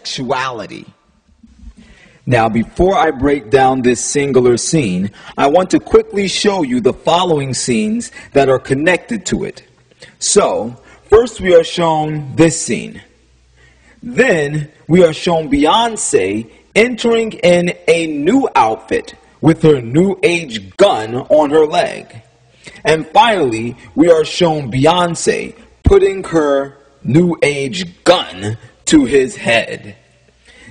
homosexuality. Now, before I break down this singular scene, I want to quickly show you the following scenes that are connected to it. So, first we are shown this scene. Then we are shown Beyonce entering in a new outfit with her new age gun on her leg. And finally, we are shown Beyonce putting her new age gun to his head.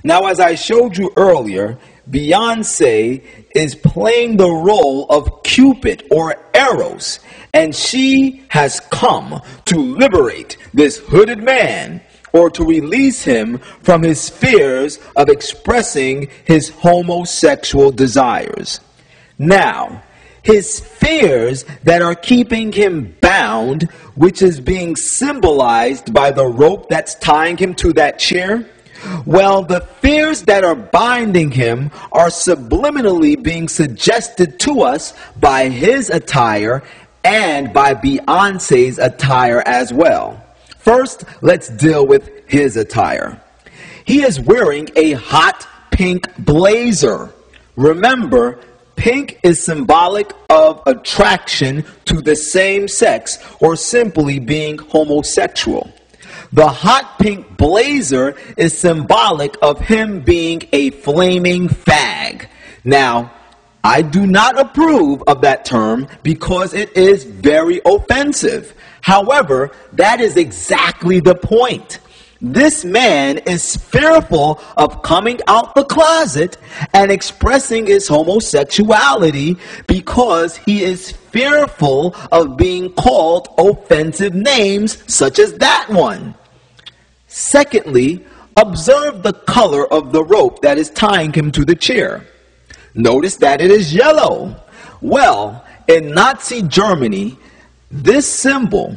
Now, as I showed you earlier, Beyonce is playing the role of Cupid or Eros, and she has come to liberate this hooded man, or to release him from his fears of expressing his homosexual desires. Now, his fears that are keeping him bound, which is being symbolized by the rope that's tying him to that chair, well, the fears that are binding him are subliminally being suggested to us by his attire and by Beyonce's attire as well. First, let's deal with his attire. He is wearing a hot pink blazer. Remember, pink is symbolic of attraction to the same sex or simply being homosexual. The hot pink blazer is symbolic of him being a flaming fag. Now, I do not approve of that term because it is very offensive. However, that is exactly the point. This man is fearful of coming out the closet and expressing his homosexuality because he is fearful of being called offensive names such as that one. Secondly, observe the color of the rope that is tying him to the chair. Notice that it is yellow. Well, in Nazi Germany, this symbol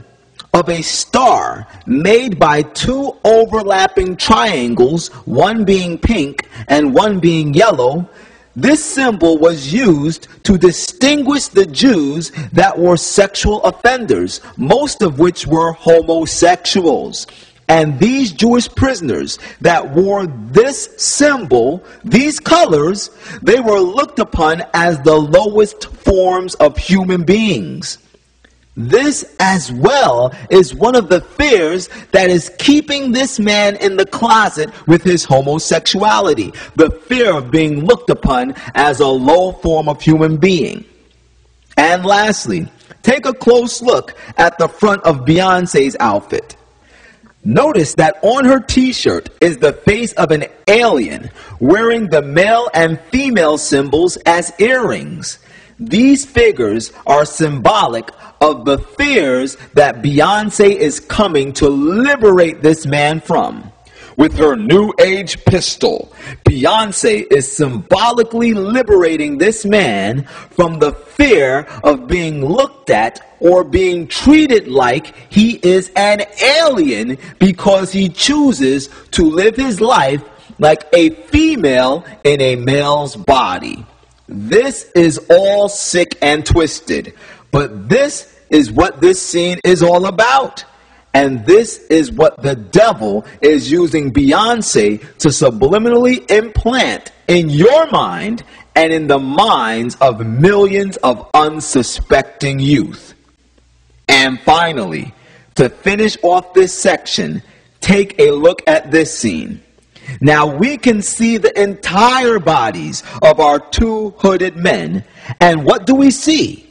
of a star made by two overlapping triangles, one being pink and one being yellow, this symbol was used to distinguish the Jews that were sexual offenders, most of which were homosexuals. And these Jewish prisoners that wore this symbol, these colors, they were looked upon as the lowest forms of human beings. This as well is one of the fears that is keeping this man in the closet with his homosexuality. The fear of being looked upon as a low form of human being. And lastly, take a close look at the front of Beyonce's outfit. Notice that on her t-shirt is the face of an alien wearing the male and female symbols as earrings. These figures are symbolic of the fears that Beyonce is coming to liberate this man from. With her new age pistol, Beyonce is symbolically liberating this man from the fear of being looked at or being treated like he is an alien because he chooses to live his life like a female in a male's body. This is all sick and twisted, but this is what this scene is all about. And this is what the devil is using Beyonce to subliminally implant in your mind and in the minds of millions of unsuspecting youth. And finally, to finish off this section, take a look at this scene. Now we can see the entire bodies of our two hooded men. And what do we see?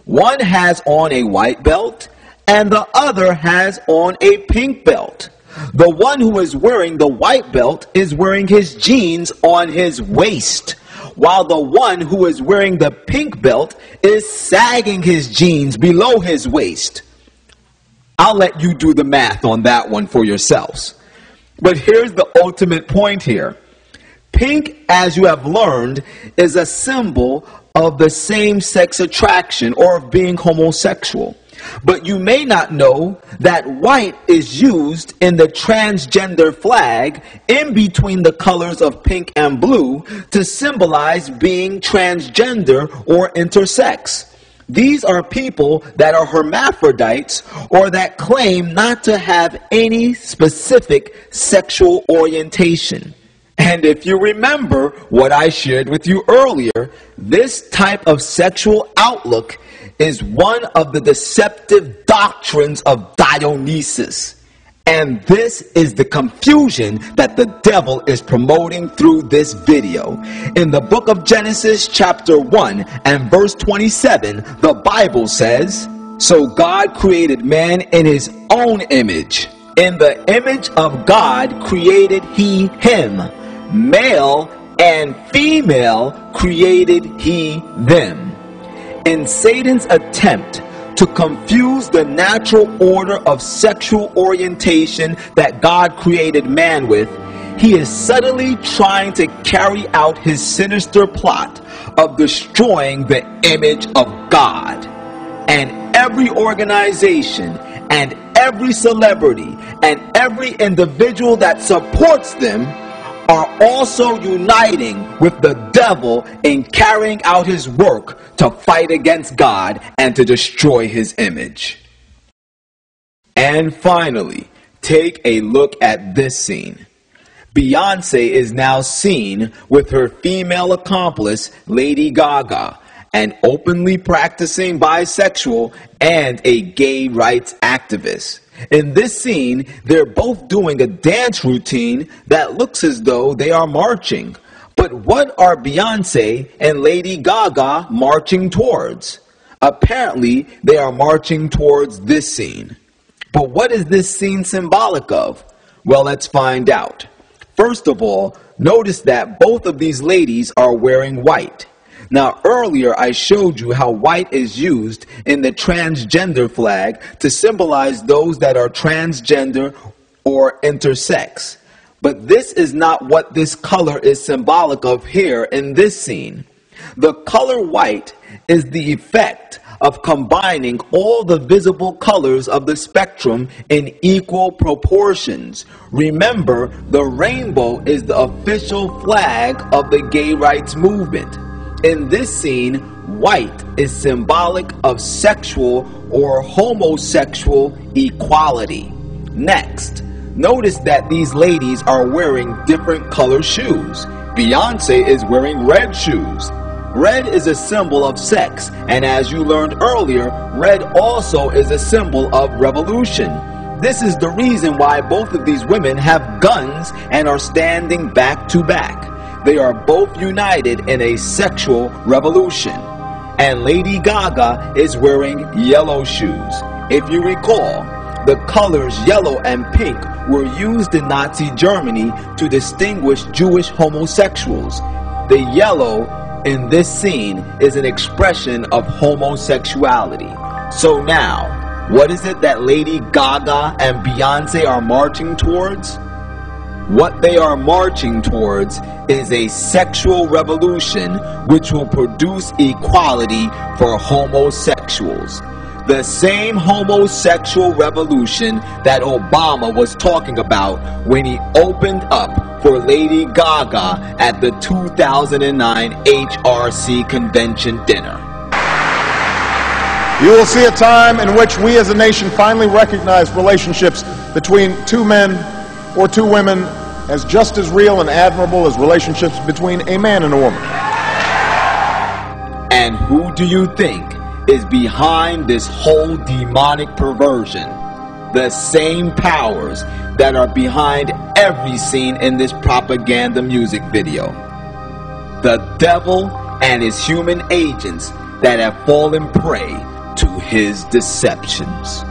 One has on a white belt and the other has on a pink belt. The one who is wearing the white belt is wearing his jeans on his waist, while the one who is wearing the pink belt is sagging his jeans below his waist. I'll let you do the math on that one for yourselves. But here's the ultimate point here. Pink, as you have learned, is a symbol of the same-sex attraction or of being homosexual. But you may not know that white is used in the transgender flag in between the colors of pink and blue to symbolize being transgender or intersex. These are people that are hermaphrodites or that claim not to have any specific sexual orientation. And if you remember what I shared with you earlier, this type of sexual outlook is one of the deceptive doctrines of Dionysus. And this is the confusion that the devil is promoting through this video. In the book of Genesis chapter 1 and verse 27, the Bible says, "So God created man in his own image. In the image of God created he him. Male and female created he them." In Satan's attempt to confuse the natural order of sexual orientation that God created man with, he is subtly trying to carry out his sinister plot of destroying the image of God. And every organization and every celebrity and every individual that supports them are also uniting with the devil in carrying out his work to fight against God and to destroy his image. And finally, take a look at this scene. Beyonce is now seen with her female accomplice, Lady Gaga, an openly practicing bisexual and a gay rights activist. In this scene, they're both doing a dance routine that looks as though they are marching. But what are Beyonce and Lady Gaga marching towards? Apparently, they are marching towards this scene. But what is this scene symbolic of? Well, let's find out. First of all, notice that both of these ladies are wearing white. Now, earlier I showed you how white is used in the transgender flag to symbolize those that are transgender or intersex. But this is not what this color is symbolic of here in this scene. The color white is the effect of combining all the visible colors of the spectrum in equal proportions. Remember, the rainbow is the official flag of the gay rights movement. In this scene, white is symbolic of sexual or homosexual equality. Next, notice that these ladies are wearing different color shoes. Beyonce is wearing red shoes. Red is a symbol of sex, and as you learned earlier, red also is a symbol of revolution. This is the reason why both of these women have guns and are standing back to back. They are both united in a sexual revolution. And Lady Gaga is wearing yellow shoes. If you recall, the colors yellow and pink were used in Nazi Germany to distinguish Jewish homosexuals. The yellow in this scene is an expression of homosexuality. So now, what is it that Lady Gaga and Beyonce are marching towards? What they are marching towards is a sexual revolution which will produce equality for homosexuals. The same homosexual revolution that Obama was talking about when he opened up for Lady Gaga at the 2009 HRC convention dinner. You will see a time in which we as a nation finally recognize relationships between two men or two women as just as real and admirable as relationships between a man and a woman. And who do you think is behind this whole demonic perversion? The same powers that are behind every scene in this propaganda music video. The devil and his human agents that have fallen prey to his deceptions.